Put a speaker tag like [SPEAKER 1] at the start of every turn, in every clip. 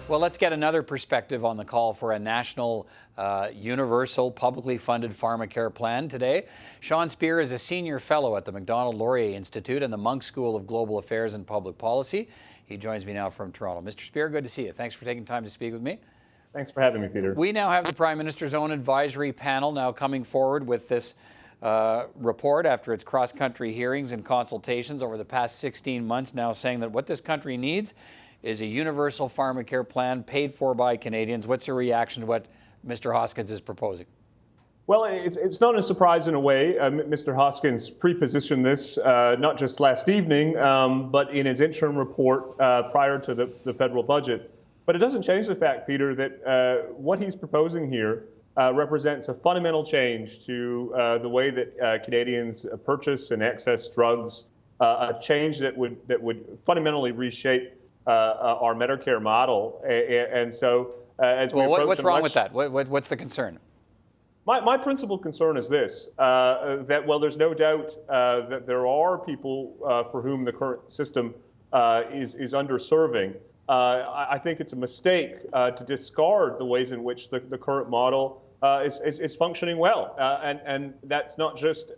[SPEAKER 1] Well, let's get another perspective on the call for a national, universal, publicly funded pharmacare plan today. Sean Speer is a senior fellow at the MacDonald-Laurier Institute and the Munk School of Global Affairs and Public Policy. He joins me now from Toronto. Mr. Speer, good to see you. Thanks for taking time to speak with me.
[SPEAKER 2] Thanks for having me, Peter.
[SPEAKER 1] We now have the Prime Minister's own advisory panel now coming forward with this report after its cross-country hearings and consultations over the past 16 months, now saying that what this country needs is a universal pharmacare plan paid for by Canadians. What's your reaction to what Mr. Hoskins is proposing?
[SPEAKER 2] Well, it's not a surprise in a way. Mr. Hoskins pre-positioned this not just last evening, but in his interim report prior to the federal budget. But it doesn't change the fact, Peter, that what he's proposing here represents a fundamental change to the way that Canadians purchase and access drugs, a change that would fundamentally reshape our Medicare model. And so as we approach
[SPEAKER 1] what's wrong with that? What's the concern?
[SPEAKER 2] My principal concern is this, that while there's no doubt that there are people for whom the current system is underserving, I think it's a mistake to discard the ways in which the current model is functioning well. And that's not just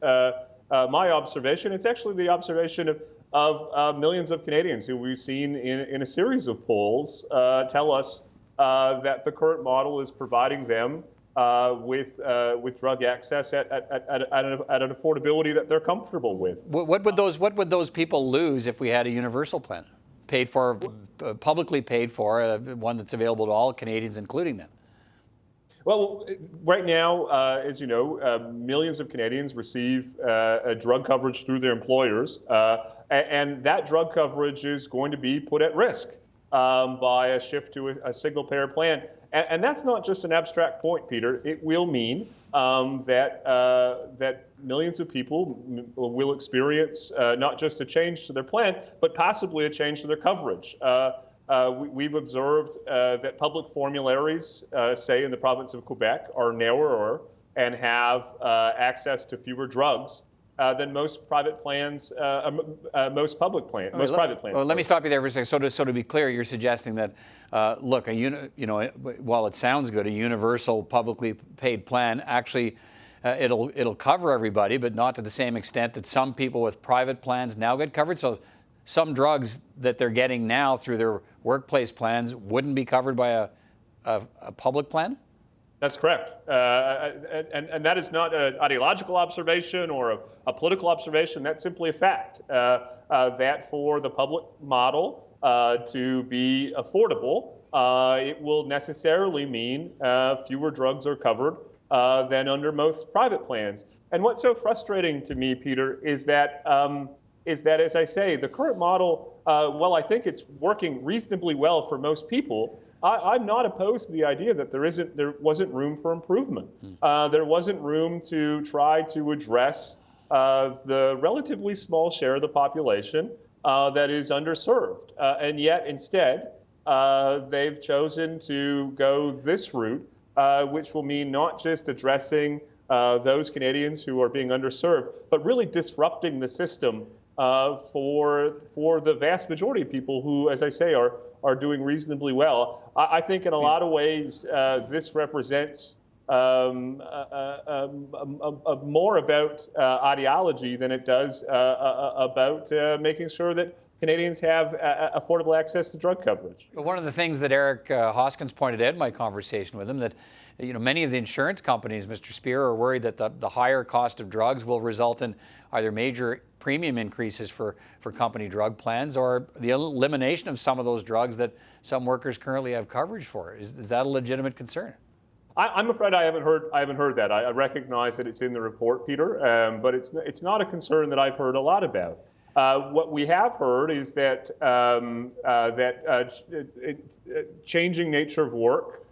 [SPEAKER 2] my observation, it's actually the observation of millions of Canadians who we've seen in a series of polls tell us that the current model is providing them with drug access at an affordability that they're comfortable with.
[SPEAKER 1] What would those people lose if we had a universal plan, paid for, publicly paid for, one that's available to all Canadians, including them?
[SPEAKER 2] Well, right now, as you know, millions of Canadians receive drug coverage through their employers, and that drug coverage is going to be put at risk by a shift to a single-payer plan. And that's not just an abstract point, Peter. It will mean that millions of people will experience not just a change to their plan, but possibly a change to their coverage. We've observed that public formularies, say in the province of Quebec, are narrower and have access to fewer drugs than most private plans, most public plans, private plans.
[SPEAKER 1] Well, let me stop you there for a second. So to be clear, you're suggesting that, look, while it sounds good, a universal publicly paid plan actually it'll cover everybody, but not to the same extent that some people with private plans now get covered. So some drugs that they're getting now through their workplace plans wouldn't be covered by a public plan?
[SPEAKER 2] That's correct. And that is not an ideological observation or a political observation. That's simply a fact. That for the public model to be affordable, it will necessarily mean fewer drugs are covered than under most private plans. And what's so frustrating to me, Peter, is that, as I say, the current model, while I think it's working reasonably well for most people, I'm not opposed to the idea that there wasn't room for improvement. There wasn't room to try to address the relatively small share of the population that is underserved. And yet, instead, they've chosen to go this route, which will mean not just addressing those Canadians who are being underserved, but really disrupting the system for the vast majority of people who, as I say, are doing reasonably well. I think in a lot of ways this represents more about ideology than it does about making sure that Canadians have affordable access to drug coverage.
[SPEAKER 1] But one of the things that Eric Hoskins pointed out in my conversation with him, that many of the insurance companies, Mr. Speer, are worried that the higher cost of drugs will result in either major premium increases for company drug plans or the elimination of some of those drugs that some workers currently have coverage for. Is that a legitimate concern?
[SPEAKER 2] I'm afraid I haven't heard that. I recognize that it's in the report, Peter, but it's not a concern that I've heard a lot about. What we have heard is that changing nature of work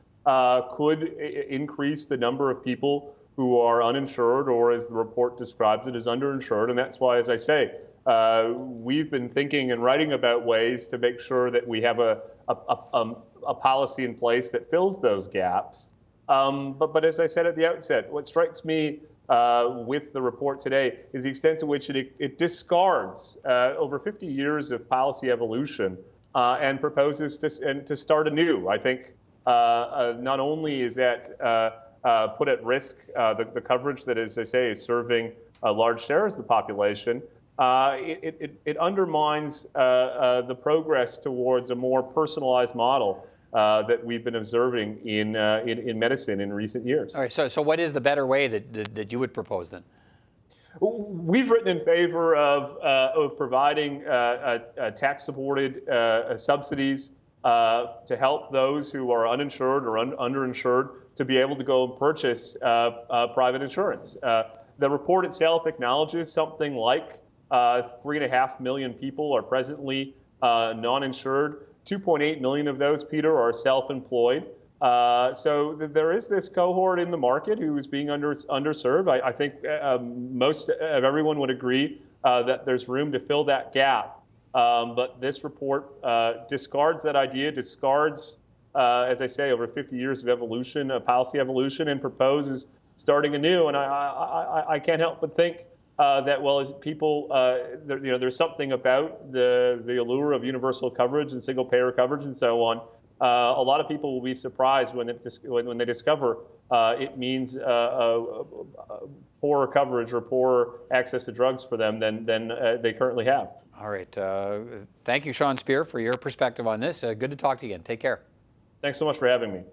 [SPEAKER 2] could increase the number of people who are uninsured, or as the report describes it, as underinsured. And that's why, as I say, we've been thinking and writing about ways to make sure that we have a policy in place that fills those gaps. But as I said at the outset, what strikes me with the report today is the extent to which it discards over 50 years of policy evolution and proposes to start anew. I think not only is that put at risk the coverage that, as I say, is serving large shares of the population, it undermines the progress towards a more personalized model that we've been observing in medicine in recent years.
[SPEAKER 1] All right. So what is the better way that you would propose then?
[SPEAKER 2] We've written in favor of providing tax-supported subsidies to help those who are uninsured or underinsured to be able to go and purchase private insurance. The report itself acknowledges something like 3.5 million people are presently non-insured. 2.8 million of those, Peter, are self-employed. So there is this cohort in the market who is being underserved. I think most of everyone would agree that there's room to fill that gap. But this report discards that idea, discards, as I say, over 50 years of evolution, policy evolution, and proposes starting anew. And I can't help but think that, well, as people, there's something about the allure of universal coverage and single payer coverage and so on. A lot of people will be surprised when they discover it means poorer coverage or poorer access to drugs for them than they currently have.
[SPEAKER 1] All right. Thank you, Sean Speer, for your perspective on this. Good to talk to you again. Take care.
[SPEAKER 2] Thanks so much for having me.